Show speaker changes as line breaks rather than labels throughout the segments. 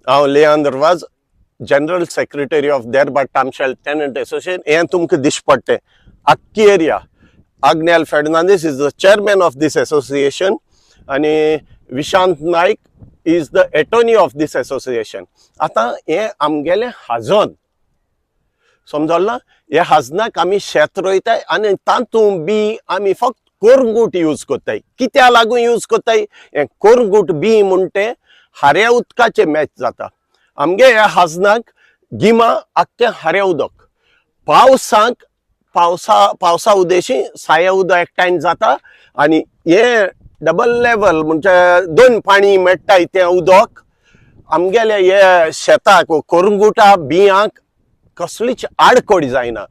हांव Leandro was general secretary of देरबाद टामशेल टेनंट एसोसिएशन. हें तुमकां दिश्ट पडटें आख्खी area. Agnel Fernandez is the chairman of this association and Vishant Naik is the attorney of this association. आता हे आमगेले हाजोन समजला. हे हाजनाक आमी शेत रोयताय आनी तातूंत बी आमी फक्त कोरगूट यूज कोत्ताय. कित्या लागून यूज कोत्ताय? हे कोरगूट बी म्हणटे हाऱ्या उदकाचे मॅच जाता. आमगे ह्या हाजनाक गिमा आख्खे हाऱ्या उदक. पावसाक पावसा उदेशी साया उदक एकठांय जाता आनी हे डबल लेवल म्हणजे दोन पाणी मेळटाय तें उदक आमगेल्या हे शेताक कोरगुटा बियांक कसलीच आडखड जायना.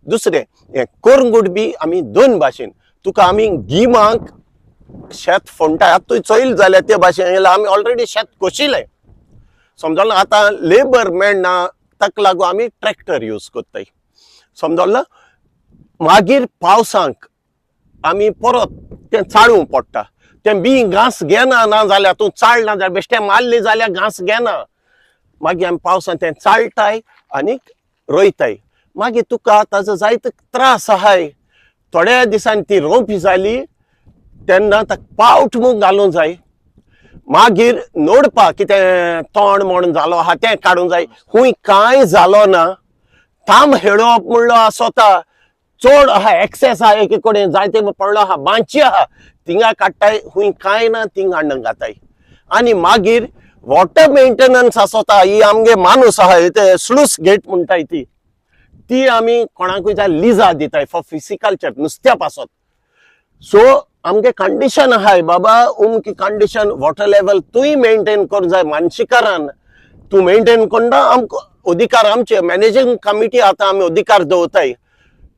दुसरें हे कोरगूट बी आमी दोन भाशेन तुका आमी गिमाक शेत फोंडटाय. आतां तुवें चोयल जाल्यार ते भाशेन आमी ऑलरेडी शेत कोशिल्लें समजलें. आतां लेबर मेळना ताका लागून आमी ट्रॅक्टर यूज कोत्ताय समजलें. मागीर पावसांक आमी परत तें चाळूंक पडटा. तें बी घास घेना ना जाल्यार तूं चाळना जाल्यार बेश्टें मारलें जाल्यार घास घेना. मागीर आमी पावसांत तें चाळटाय आनीक रोयताय. मागीर तुका ताजो जायतो त्रास आहाय. थोड्या दिसांनी ती रोंपी जाली तेन्ना ताका पावट मूग घालूंक जाय. मागीर नोडपाक कितें तोंड मोण जालो आहा तें काडूंक जाय. खूंय कांय जालो ना. थांब हेडोवप म्हणलो आसोता चड आहा एक्सेस आहा. एक कडेन जायते पडलो आहा बांची आहा थिंगा काडटाय. खूंय कांय ना थिंग हाडून घाताय. आनी मागीर वॉटर मेंटेनन्स आसोता ही आमगे माणूस आहा ते स्लूस गेट म्हणटाय ती आमी कोणाकूय जाय लिजा दिताय फॉर फिसिकल्चर नुस्त्या पासत. सो आमगे कंडिशन आहाय बाबा उमकी कंडिशन वॉटर लेवल तूंय मेंटेन करूंक जाय. मानशिकारान तूं मेंटेन करना आमकां अधिकार आमचे मॅनेजिंग कमिटी आतां आमी अधिकार दवरताय.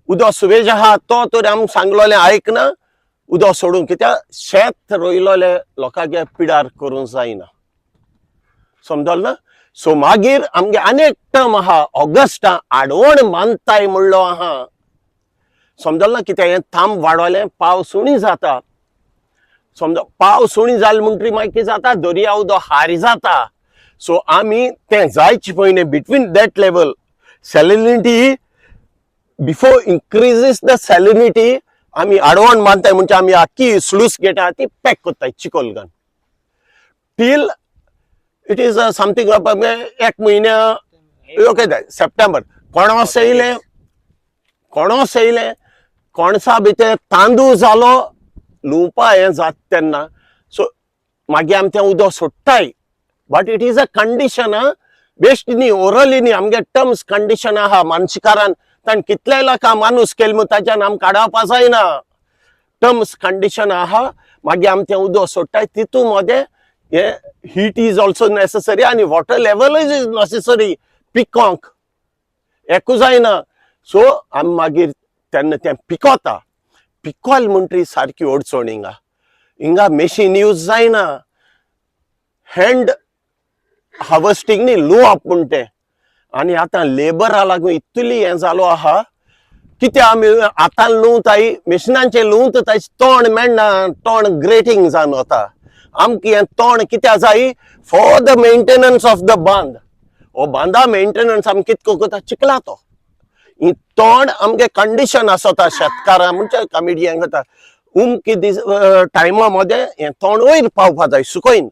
उदक सुवेज आहा तो तर आमकां सांगलोलें आयकना उदक सोडून कित्याक शेत रोयलोले लोकांगे पिडार करूंक जायना समजल ना. सो मागीर आमगे आनीक टर्म आहा ऑगस्टा आडवण मानताय म्हणलो आहा समजल ना. कित्याक हें थांब वाडोलें पावस उणी जाता समज. पावस उणी जालें म्हणटरी मागीर कितें जाता दर्या उदक हारी जाता. सो आमी तें जायचे पयलीं between that level salinity before increases the salinity आमी आडवण मानताय म्हणजे आमी आख्खी स्लूस गेट आहा ती पॅक कोत्ताय चिकोल घालून टील इट इज समथींग एक म्हयन्या ओके सप्टेंबर. कोणोस येयलें कोणसा भितर तांदूळ जालो लुवपा हें जात तेन्ना. सो मागीर आमी तें उदक सोडटाय. But it is a condition बेश्ट न्ही ओरली न्ही आमगे टर्म्स कंडिशन आहा. मानशिकारान ताणें कितले लोकांक माणूस केले म्हूण ताच्यान आमी काडप जायना. टर्म्स कंडिशन आहा. मागीर आमी तें उदक सोडटाय. तितून मदें हे हीट इज ऑल्सो नेसेसरी आनी वॉटर लेवल इज नेसेसरी पिकोंक एकू जायना. सो आमी मागीर तेन्ना तें पिकोता. पिकोल म्हणटरी सारकी अडचण हिंगा मेशीन यूज जायना. हँड हार्वेस्टिंग न्ही लुवप म्हणटें. आनी आतां लेबरा लागून इतली हें जालो आहा कित्याक आमी आतां लुवताय मेशिनांचेर लुवता ताचें तोंड मेळना. तोंड ग्रेटिंग जावन वता. आमकां हें तोंड कित्याक जाय for the maintenance of the बांद. हो बांदा मेंटेनन्स आमी कितको करता चिकला तो. ही तोंड आमगे कंडिशन आसता शेतकारां म्हणजे कमिटी हें करता उमकी दीस टायमा मदें हें तोंड वयर पावपा जाय सुकयन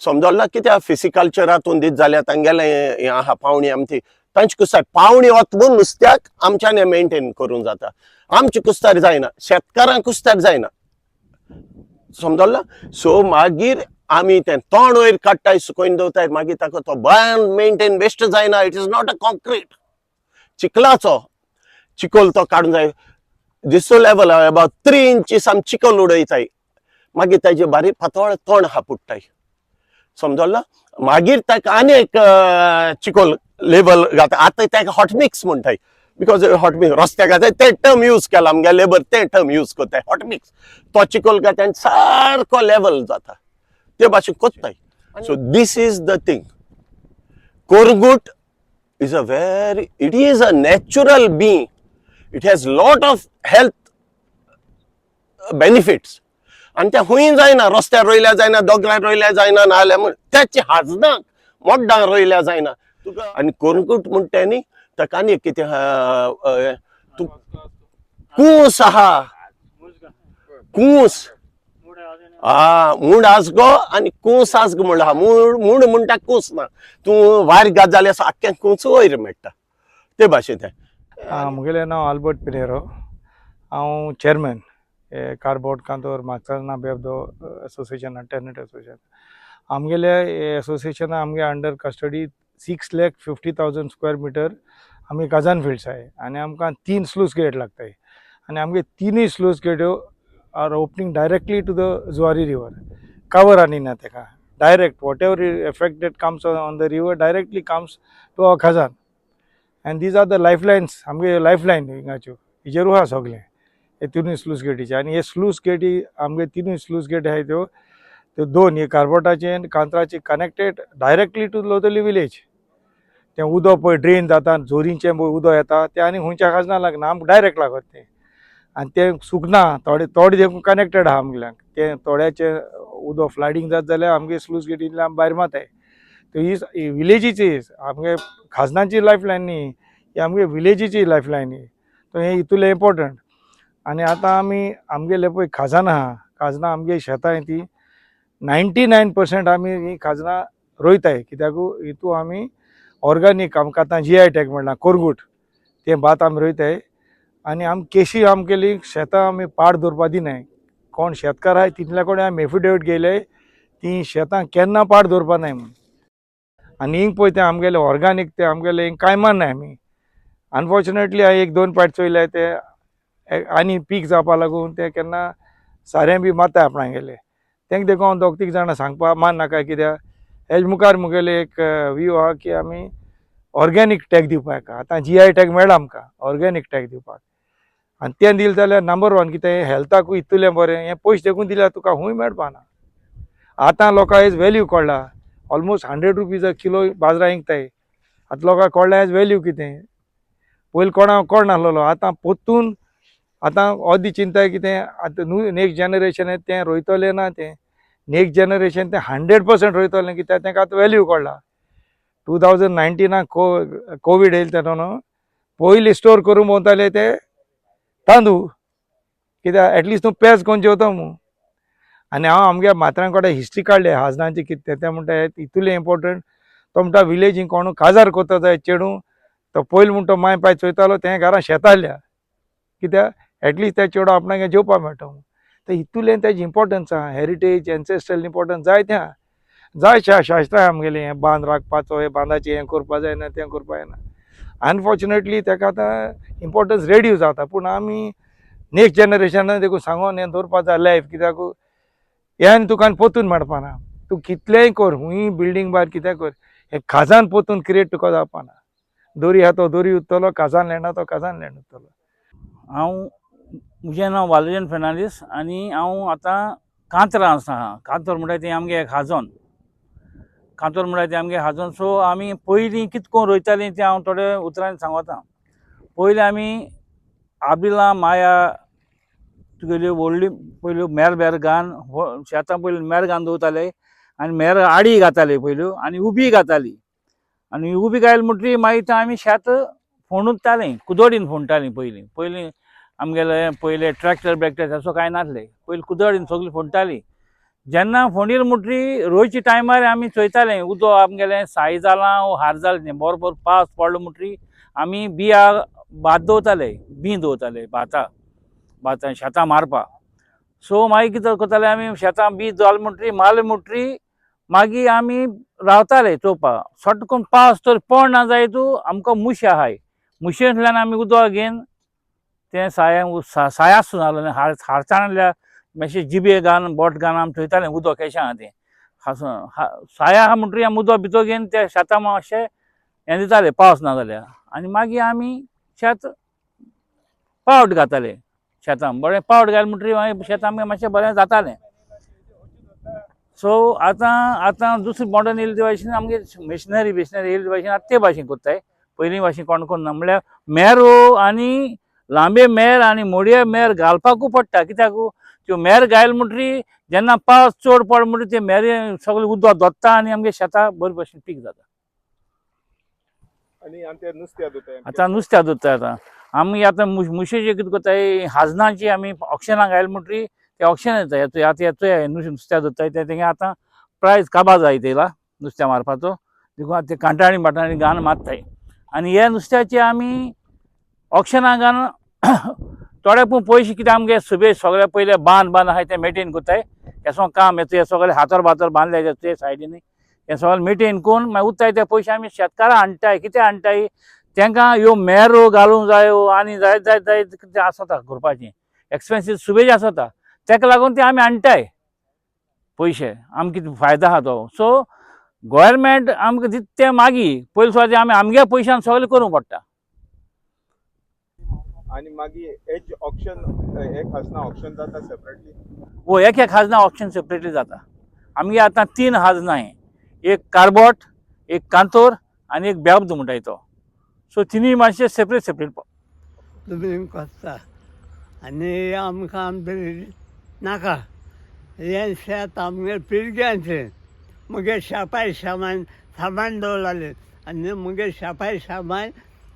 समजल ना. कित्याक फिसिकल्चरांतून दीत जाल्यार तांगेलें हें आहा पावणी आमची तांची कुस्तार पावणी वत म्हूण नुस्त्याक आमच्यान हें मेंटेन करूंक जाता. आमची कुस्तार जायना शेतकारांक कुस्तार जायना समजल ना. सो मागीर आमी तें तोंड वयर काडटाय सुकयन दवरताय. मागीर ताका तो बरें मेंटेन बेश्ट जायना. It is not a concrete चिखलाचो चिकोल तो काडूंक जाय. दिसो लेवल अबाउट 3 इंचीस आमी चिकोल उडयताय. मागीर ताजे बारीक पातळ तोंड आहा पुट्टाय समजल ना. मागीर ताका आनी एक चिकोल लेवल घाता. आतां ताका हॉट मिक्स म्हणटाय बिकॉज हॉट मिक्स रस्त्याक घाताय ते टर्म यूज केला आमगे लेबर ते टर्म यूज कोत्ताय हॉट मिक्स. तो चिकोल घाता आनी सारको लेवल जाता ते भाशेन कोत्ताय. So this is the thing. Korgut is it is a natural being. It has lot of health benefits. आणि त्या हुंय जायना रस्त्यार रोयल्या जायना दोंगरार रोयल्या जायना नाल्यार त्याची हाजनाक मोड्डा रोयल्या जायना तुका आनी कोरगूट म्हणटा न्ही ताका आनी कितें तूं कूस आहा कूस मूड आसगो आनी कूस आसगो म्हणलो आहा मूड म्हणटा कूस ना तूं वायर घात जाल्यार आख्खें कूस वयर मेळटा ते भाशेन
मुगेलें नांव आल्बर्ट पिनेरो हांव चेअरमॅन कार्बोर्ड कांतोर म्हापसा बेबदो एसोसिएशन टेनंट एसोसिएशन आमगेले एसोसिएशन आमगे अंडर कस्टडी 6,50,000 स्क्वेअर मिटर आमी काजान फिल्ड्स आहे आनी आमकां 3 स्लूस गेट लागताय आनी आमगे तिनूय स्लूस गेट्यो are opening directly to the Zuari river कवर आनी ना तेका direct whatever effect that comes on the river directly comes to our khazan and these are the lifelines आमगे लायफलायन हिंगाच्यो हेजेरू आहा सगळें हे तिनूय स्लूस गेटीचे आनी हे स्लूस गेटी आमगे तिनूय स्लूस गेटी आहाय त्यो दोन हे कार्बोटाचे आनी कांतराचे कनेक्टेड डायरेक्टली टू लोथली विलेज तें उदक पळय ड्रेन जाता झोरींचें उदक येता तें आनी खंयच्या खाजना लागना आमकां डायरेक्ट लागत तें आनी तें सुकना थोडे देखून कनेक्टेड आहा आमगेल्याक तें थोड्याचें उदक फ्लडिंग जाता जाल्यार आमगे स्लूस गेटींतल्यान आमी भायर माताय ही विलेजीची आमगे खाजनाची लायफलायन न्ही ही आमगे विलेजीची लायफलायन तो हें इतुलें इम्पॉर्टंट आनी आतां आमी आमगेलें पळय खाजन आहा खाजनां आमगे शेतां ती 99% आमी ही खाजनां रोयताय कित्याक हितू आमी ऑर्गेनीक आमकां आतां GI टॅग म्हणला कोरगूट तें भात आमी रोयताय आनी आमी केशी आमगेली शेतां आमी पाड दवरपा दिनाय कोण शेतकार आहाय तितल्या कडेन आमी एफिडेविट घेयले ती शेतां केन्ना पाड दवरपा नाय म्हूण आनी हिंग पळय तें आमगेलें ऑर्गेनीक तें आमगेलें हिंग कांय मारनाय आमी अनफॉर्च्युनेटली हांवें 1-2 पाट चोयल्याय ते आनी पीक जावपा लागून ते केन्ना सारें बी मारताय आपणागेलें तेंक देखून हांव 2-3 जाणां सांगपा मान नाका कित्याक हेज मुखार मुगेलें एक व्यू आहा की आमी ऑर्गेनीक टॅग दिवपाक आतां GI टॅग मेळ्ळा आमकां ऑर्गेनीक टॅग दिवपाक आनी तें दिलें जाल्यार नंबर 1 कितें हेल्थाकूय इतलें बरें हें पयशे देखून दिल्यार तुका खूंय मेळपा ना आतां लोकां हेज व्हॅल्यू कळ्ळा ऑलमोस्ट 100 रुपीज अ किलो बाजरां इंकताय आतां लोकांक कळ्ळें हेज व्हॅल्यू कितें पयलीं कोणाक कळ नासलोलो आतां पोत्तून आतां अर्दी चिंताय कितें आतां नेक्स्ट जनरेशन तें रोयतलें ना तें नेक्स्ट जनरेशन तें 100% रोयतलें कित्याक तेंकां आतां व्हॅल्यू कळ्ळा 2019 कोवीड येयलें तेन्ना पयलीं स्टोर करून भोंवताले ते तांदूळ कित्याक एटलिस्ट तूं पेज कोन्न जेवता म्हूण आनी हांव आमगे माथ्यां कडेन हिस्ट्री काडली हाजनाची कितें तें म्हणटा इतलें इम्पॉर्टंट तो म्हणटा विलेजीन कोण काजार कोत्ता जाय चेडूं तो पयलीं म्हणटा तो माय पाय चोयतालो तें घरां शेतां आसल्या कित्याक एटलिस्ट त्या चेडो आपणाक जेवपा मेळटा म्हूण तर इतुलें तेजें इम्पॉर्टन्स आहा हेरिटेज एन्सेस्ट्रल इम्पॉर्टन्स जायत्या जाय शास्त्रां आमगेलें हें बांद राखपाचो हें बांदाचें हें करपा जायना तें करपा जायना अनफॉर्च्युनेटली तेका आतां इम्पॉर्टन्स रेड्यूस जाता पूण आमी नेक्स्ट जनरेशनाक देखून सांगोन हें दवरपा जाय लायफ कित्याक हें तुका पोत्तून मेळपा ना तूं कितलेंय कर खूंय बिल्डींग बार कितें कर हें खाजान पोत्तून क्रिएट तुका जावपा ना दोरी आहा तो दोरी उत्तलो काजान लँड आहा तो काजान लँड उत्तलो
हांव म्हजें नांव वालुजन फेर्नांदीस आनी हांव आतां कांतरां आसा कांतोर म्हणटा तें आमगे हाजोन कांतोर म्हणटा तें आमगे हाजोन सो आमी पयलीं कितें करून रोयतालीं तें हांव थोडे उतरांनी सांगता पयलीं आमी आबिलां माया तुगेल्यो व्हडल्यो पयल्यो मेर घान शेतां पयलीं मेर घान दवरताले आनी मेर आडी घाताले पयल्यो आनी उबी घाताली आनी उबी घायल म्हणटरी मागीर तें आमी शेत फोंडूतालीं कुदोडीन फोंडटालीं पयलीं आमगेले पयले ट्रॅक्टर ब्रॅक्टर असो कांय नासलें पयलीं कुदोडीन सगळीं फोंडटालीं जेन्ना फोंडील म्हणटरी रोयच्या टायमार आमी चोयतालें उदक आमगेलें साय जालां वो हार जालें तें बरोबर पावस पडलो म्हणटरी आमी बिया भात दवरताले बी दवरताले भातां शेतां मारपाक सो मागीर कितें करताले आमी शेतां बी जालें म्हणटरी मारलें म्हणटरी मागीर आमी रावताले चोवपाक सट्ट करून पावस तर पडना जाय तूं आमकां मुशी आहाय मुशेंतल्यान आमी उदक घेवन तें साया सुन जालें हारचाण आहल्यार मातशें जिबे घालन बोट घालन आमी थंयतालें उदक केशें आहा तें साया आहा म्हणटरी आमी उदक भितर घेवन त्या शेतां मातशें हें दितालें पावस ना जाल्यार आनी मागीर आमी शेत पावट घाताले शेतां बरें पावट घाल म्हणटरी मागीर शेत आमगे मातशें बरें जातालें सो आतां दुसरी मॉडर्न येयले ते भाशेन आमगे मेशिनरी येयले ते भाशेन आतां ते भाशेन कोत्ताय पयलीं भाशेन कोण कोन्ना म्हणल्यार मेरो आनी लांबे मेर आनी मोडये मेर घालपाकूय पडटा कित्याक त्यो मेर गायल म्हणटरी जेन्ना पावस चड पड म्हणटरी ते मेरे सगळे उदक दोत्ता आनी आमगे शेतां बरे भशेन पीक जाता.
आणि ते नुस्त्या दोताय
आतां नुस्त्या दोत्ताय. आतां आमी आतां मुशेचे कितें कोत्ताय हाजनाची आमी ऑक्शनाक घायल म्हणटरी ते ऑक्शन येता आतां येतोय नुस्त्या दोत्ताय तेंगे आतां प्रायस काबार जायत येयला नुस्त्या मारपाचो. देखून ते कांटाळी बाटाळी घालन मारताय आनी हे नुस्त्याचे आमी ऑक्शनाक घालन थोडे पूण पयशे कितें आमगे सगळे पयले बांद आहाय ते मेंटेन कोत्ताय. हे सगळें काम येता हे सगळे हातर बातर बांदले ते सायडीन हे सगळें मेंटेन करून मागीर उरताय ते पयशे आमी शेतकारां हाडटाय. कितें हाडटाय तांकां ह्यो मेरो घालूंक जायो आनी जायत जायत जायत कितें आसता करपाचें एक्सपेन्सीस सुबेज आसता ताका लागून ते आमी हाडटाय पयशे आमकां कितें फायदो आहा तो. सो गोवोरमेंट आमकां दिता ते मागीर पयलीं सुद्दां आमी आमगे पयशान सगळें करूंक पडटा.
आणि मागीर एच ऑक्शन एक हासना ऑक्शन जाता सेपरेटली.
वो एक हाजना ऑप्शन सेपरेटली जाता. आमगे आतां 3 हाजनाय, एक कार्बोट, एक कांतोर आनी एक बेबदो म्हणटाय तो. सो तिनूय मातशे सेपरेट सेपरेट
तुमी कोत्ता आनी आमकां नाका हें शेत आमगे पिळग्यांचें मुगे शापाय सामान दवरलें आनी मुगे शापाय सामान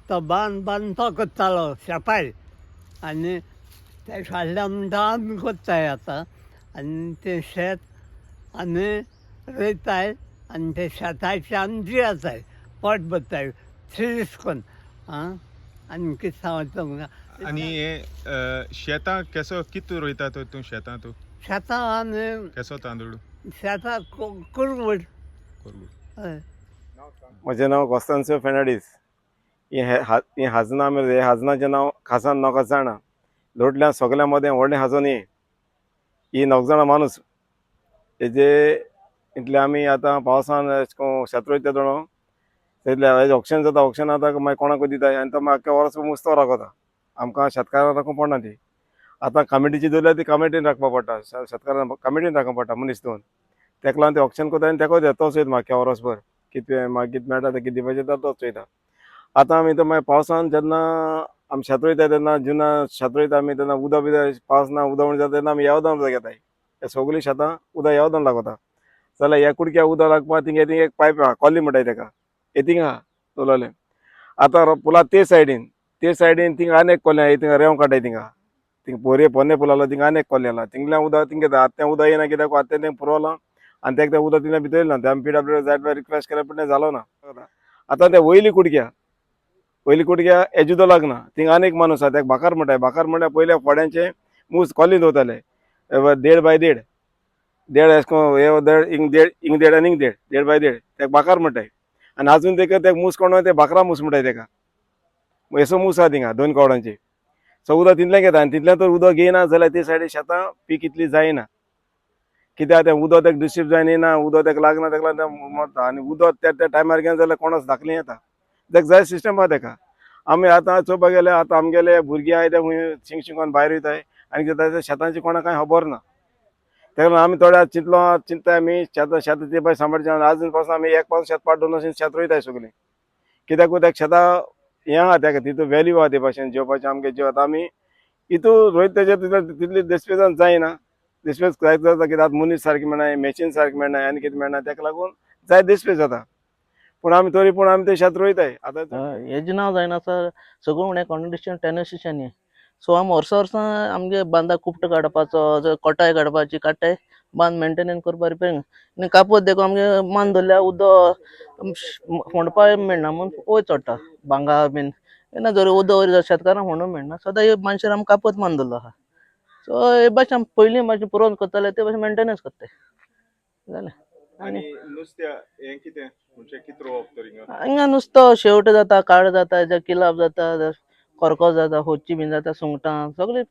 तो बांद तो कोत्तालो शापाय आनी ते फाटल्यान म्हणटा आमी कोत्ताय आतां आनी तें शेत आमी रोयताय आनी ते शेताचे आमी जियेताय पोट भरताय सिरीस कोन्न आं आनी कितें सांगता तुमकां.
आणि हे शेतां केसो कितें रोयता तूं शेतां तूं
शेतां आमी
केसो तांदूळ
शेतां कुरवड हय.
म्हजें नांव कोस्तांचो फेर्नांडीस. हें हाजना आमी हे हाजनाचें नांव खासान म्हाका जाणा. लोटल्यान सगल्या मदें व्हडलें हाजोन ही 9 जाणां माणूस हेजे इतले आमी आतां पावसान अशें करून शेत रोयता जाणो तितले हेजें ऑक्शन जाता ऑक्शन आतां मागीर कोणाकूय दिताय आनी तो मागीर वर्स मुस्तो राखता. आमकां शेतकारांक राखूंक पडना ती. आतां कमिटीची दवरल्यार ती कमिटीन राखपा पडटा शेतकारांक कमिटीन राखूंक पडटा मनीस दवरून ताका लागून ते ऑक्शन कोताय आनी तेको दिता तो चोयता मागीर वर्सभर कितें मागीर कितें मेळटा ते कितें दिवपाचें तो चोयता. आतां आमी तो मागीर पावसान जेन्ना आमी शेत रोयताय तेन्ना जुना शेत रोयता आमी तेन्ना उदक बी पावस ना उदक जाता तेन्ना आमी येवदां घेताय. हे सगळीं शेतां उदक येवदां लागता जाल्यार ह्या कुडक्या उदक लागपा थिंग एक पायप आहा कॉली म्हणटाय तेका हेतींग आहा दवरलेलें. आतां पुला ते सायडीन थिंग आनी एक कोलें आहा थिंगा रेंव काटाय थिंगा थिंग पोन्ने पुला आहा थिंगा आनी एक कोलें आहा थिंगल्यान उदक थिंग घेता. आतां तें उदक येना कित्याक आतां तें पुरवलां आनी तेका तें उदक तितलें भितर येयलें ना. तें आमी PWD जायत वेळ रिक्वेस्ट केलें पूण तें जालो ना. आतां तें वयली कुडक्या हेजे उदक लागना थिंग आनी एक माणूस आहा तेका भाकार म्हणटाय. भाकार म्हणल्यार पयले फोड्यांचें मूस कॉलीन दवरताले 1.5 बाय 1.5 अशें करून हे देड इंग देड आनी इंग देड बाय 1.5 तेका भाकार म्हणटाय. आनी आजून तेका मूस कोण ते भाकरा मूस म्हणटाय तेका असो मूस आहा थिंगा 2 कवडांचे. सो उदक तितलें घेता आनी तितलें तर उदक घेयना जाल्यार ते सायडीन शेतां पीक इतली जायना कित्याक तें उदक तेका डिस्ट्रीब जायन येना उदक तेका लागना तेका लागून तें मरता. आनी उदक त्या टायमार घेवन जाल्यार कोणाच धाकलीं येता तेका जाय सिस्टम आहा तेका. आमी आतां चोवपाक गेल्यार आतां आमगेले भुरगीं आहाय ते खूंय शिंगोवन भायर वयताय आनी कितें शेतांची कोणाक कांय खबर ना. तेका लागून आमी थोड्या चिंतताय आमी शेतां ते भायर सांबाळचें. आजून पासून आमी एक पावस शेत पाड दोन अशें शेत रोयताय सगळीं कित्याक तेका शेतां हें आहा तेका तितू वेल्यू आहा ते भाशेन जेवपाचें आमगे जेव आतां आमी हितू रोयता तेजेर तितली डिस्पेजान जायना. डिस्पेज जायत जाता कित्याक आतां मनीस सारकें मेळनाय मॅशीन सारकें मेळनाय आनी कितें मेळना तेका लागून जाय डिस्पेज जाता. पूण आमी तरी पूण आमी ते शेत रोयताय. आतां
हेजें नांव जायना सर सगळें म्हणल्यार कॉन्ट्रिब्युशन टेनर्सिशांनी. सो आमी वर्सां आमगे बांदा कुपट काडपाचो कोटाय काडपाची काडटाय बांद मेंटेनन्स करपा रिपेरींग आनी कापोत देखून आमगे मान दवरल्यार उदक फोंडपा मेळना म्हूण वयर चडटा भांगर बीन केन्ना जर उदक वयर शेतकारांक फोंडूंक मेळना सदां हे मनशार आमी कापोत मान दवरलो आहा. सो हे भाशेन आमी पयलीं भाशेन पुरोन करताले ते भाशेन मेंटेनन्स करताय जालें.
आणि नुस्त्या हें कितें म्हणजे कितें रोवप तर हिंगा
हिंगा नुस्तें शेवट जाता काळ जाता किलाब जाता कोरको जाता होच्ची बीन जाता सुंगटां सगळें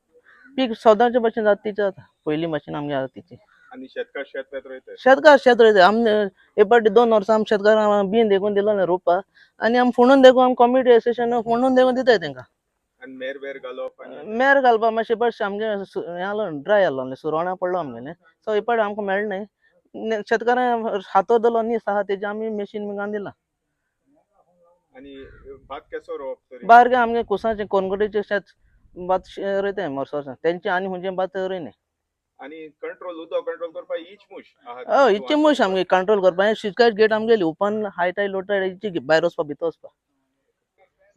पीक सदांचे भाशेन जाता तीच जाता पयलीं भाशेन आमगे आसा तीची.
आणि शेतकार शेत पेत रोयताय
शेत रोयताय आमी हे फावटी 2 वर्सां आमी शेतकारांक बीन देखून दिलोलें रोवपा आनी आमी फोंडून देखून आमी कमिटी एसोसिएशन फोंडून देखून दिताय तेंकां.
आणि मेर घालप आनी
मेर घालपा मातशें बरें आमगे हें आलो ड्राय आसलो सुरवणां पडलो आमगेलें सो हे फावटी आमकां मेळ्ळें नाय. शेतकारांक हातो दवरलो नीस आहा तेजें आमी मॅशीन बी घालून दिलां.
आणि भात केसो रोवप तर
भायर गे आमगे कुसाचें कोनगुटेचें शेत भात रोयताय वर्सा तेंचे आनी खंयचें भात रोयनाय.
आणि कंट्रोल उदक कंट्रोल करपा हीच मुश
इतके मुश आमगे कंट्रोल करपा स्विच गेट आमगेली ओपन हाय टाय लो टाय इतकी भायर वचपा भितर वचपा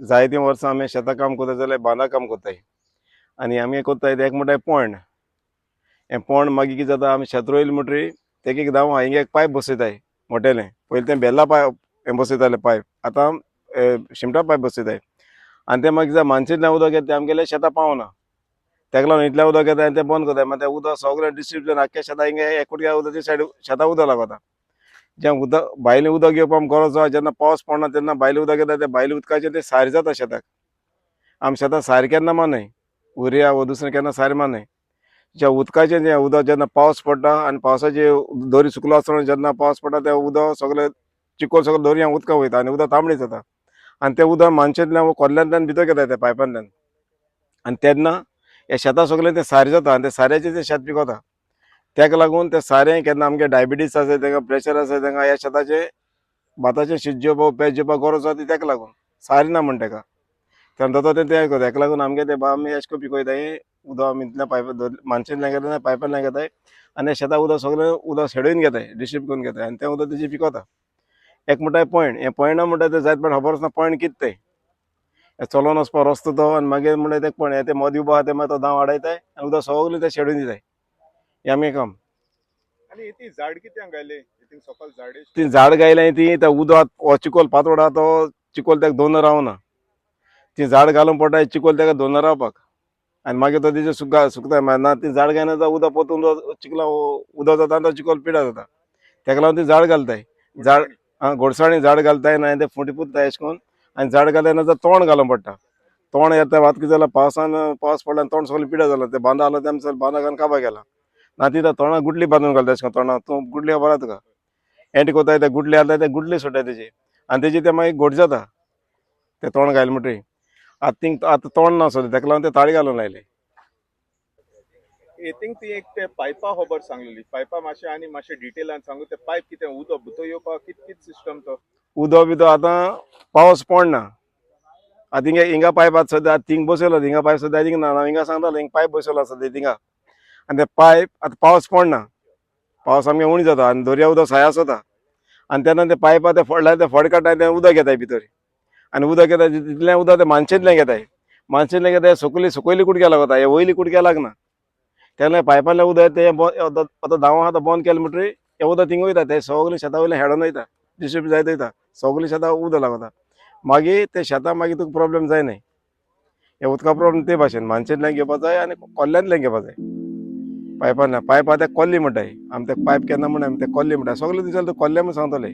जायतीं वर्सां आमी शेतां काम करता जाल्यार बांदां काम करताय आनी आमी कोत्ताय एक म्हणटाय पोंड. हें पोंड मागीर कितें जाता आमी शेत रोयलें म्हणटरी तेका एक धांव हिंगा एक पायप बसयताय मोटेलें. पयलीं तें बेल्ला पायप हें बसयताले पायप, आतां शिमटा पायप बसयताय आनी तें मागीर मानसींतल्यान उदक येता तें आमगेल्या शेतां पावना. तेका लागून इतलें उदक येता आनी तें बंद करताय. मागीर तें उदक सगळें डिस्ट्रिब्युशन आख्या शेतां हिंगा एकूटल्या उदक सायड शेतां उदक लागता. जें उदक भायलें उदक येवपा आमकां गरज आसा जेन्ना पावस पडना तेन्ना भायलें उदक येता तें भायलें उदकाचें तें सार जाता शेताक. आमी शेतां सार केन्ना मारनाय, उरिया वो दुसरें केन्ना सार मारनाय. जें उदकाचें जें उदक जेन्ना पावस पडटा आनी पावसाचे दोरी सुकलो आसतना जेन्ना पावस पडटा तें उदक सगळें चिकोल सगळें दोरयां उदकां वयता आनी उदक तांबडें जाता आनी तें उदक मानशेंतल्यान वो खोर्ल्यांतल्यान भितर येता त्या पायपांतल्यान आनी तेन्ना हे शेतां सगळें तें सारें जाता आनी त्या साऱ्याचें तें शेत पिकता. तेका लागून तें सारें केन्ना आमगे डायबिटीस आसा तेंकां प्रेशर आसा तेंकां ह्या शेताचें भाताचें शीत जेवपाक पेज जेवपाक गरज आसा ती तेका लागून सारें ना म्हण तेका तेन्ना जाता तें तयार करता. हेका लागून आमगे तें आमी अशें करून पिकयताय उदक आमी इतल्या पायप मानशेंतल्यान घेताय पायपांतल्यान घेताय आनी शेतां उदक सगळें उदक शेडून घेताय डिस्ट्रीब्यूट करून घेताय आनी तें उदक तेजें पिकता. एक म्हणटाय पॉयंट हें पॉयंटा म्हणटाय तें जायत पड खबर आसना पॉयंट कितें तें हें चलोन वचपा रस्तो तो आनी मागीर म्हणटाय तें पॉयंट हें तें मदें उबो आहा तें मागीर तो दांव आडयताय आनी उदक सगळें तें शेडून दिताय. हें आमगे काम.
आणि ती झाड कित्याक गायले सकल झाडे
ती झाड गायल्याय ती त्या उदक हो चिकोल पातोड आहा तो चिकोल तेका दोन रावना. ती झाड घालून पडटा चिकोल तेका दोन रावपाक आनी मागीर तो तेजें सुकताय ना ती झाड गायना उदक पोतून चिकला उदक जाता आनी तो चिकोल पिड्यार जाता. तेका लागून ती झाड घालताय. झाड घोडसाणी झाड घालताय ना तें फुटी पुंजताय अशें करून आनी झाड घालताय ना तोंड घालून पडटा. तोंड येता आतां कितें जालां पावसान पावस पडला तोंड सगळें पिड्यार जालां तें बांदा आसलें तें आमचो बांदा घालून काबार गेला ना ती तोंडाक गुटली बांदून घालता अशें करून तोंडाक तूं गुटली खबर आहा तुका एंट कोताय ते गुटली आसल्यार ते गुटली सुट्टाय तेजी आनी तेजी तें मागीर घोट जाता तें तोंड घायल म्हणटरी आतां तोंड ना सद्या तेका लागून ते ताळी घालून लायले.
थिंक ती एक ते पायपा खबर सांगलेली पायपा मातशें आनी मातशें डिटेलान सांगू ते पायप कितें उदक भितर येवपाक कित सिस्टम तो
उदक बिदक आतां पावस पडना आतां हिंगा पायप आतां सद्या थिंग बसयलो हिंगा पायप सद्या थिंग ना हिंगा सांगतालो हिंगा पायप बसयलो आसा सद्या थिंगा आनी ते पायप आतां पावस पडना पावस आमगे उणी जाता आनी दर्या उदक साय आसता आनी तेन्ना ते पायपा ते फडलाय ते फड काडटाय तें उदक येताय भितर आनी उदक येता तितलें उदक ते मानशेंतल्यान घेताय मानशेंतल्यान घेताय सकयली कुडक्या लागता हे वयली कुडक्या लागना तेन्ना पायपांतल्यान उदक ते आतां धांवो आहा तो बंद केलो म्हणटरी हें उदक थिंग वयता ते सगळें शेतां वयल्यान हेडोन वयता डिस्ट्रीब्यूट जायत वयता सगळीं शेतां उदक लागता मागीर ते शेतां मागीर तुका प्रॉब्लेम जायनाय. हे उदका प्रॉब्लेम ते भाशेन मानशेंतल्यान घेवपा जाय आनी कोल्ल्यांतल्यान घेवपा जाय. पायपांतल्यान पायप आहा ते कोल्ली म्हणटाय आमी ते पायप केन्ना म्हणना आमी ते कोल्ली म्हणटाय सगळे दिसाले कोल्ले म्हूण सांगतले.